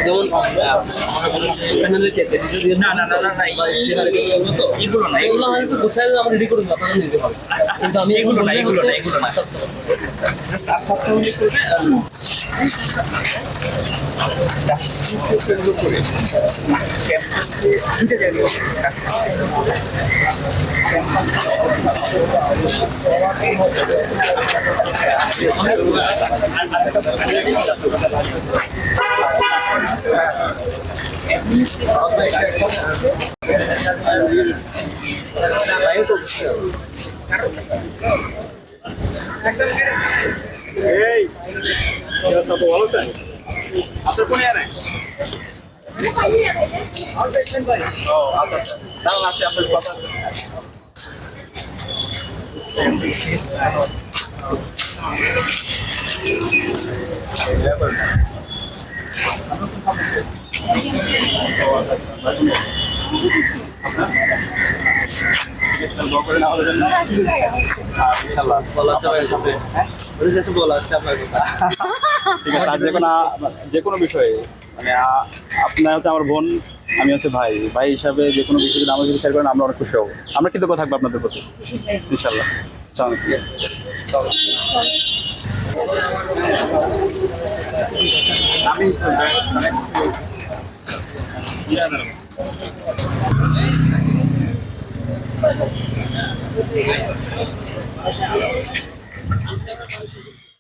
যেমন এগুলো না, এগুলো হয়তো গুছাই আমরা রেডি করে আপনারা নিতে পারবো, কিন্তু আমি এগুলো না, এগুলো না, এগুলো না। এই সব ভালো তাই আপনার কোন এর ও আচ্ছা দাঁড়ান আছে আপনার কথা যে কোনো বিষয়ে মানে আপনার হচ্ছে আমার বোন, আমি হচ্ছে ভাই ভাই হিসাবে যে কোনো বিষয়ে যদি আমাদের শেয়ার করেন আমরা অনেক খুশি হবো। আমরা কৃতজ্ঞ থাকবো আপনাদের প্রতি ইনশাল্লাহ। আমি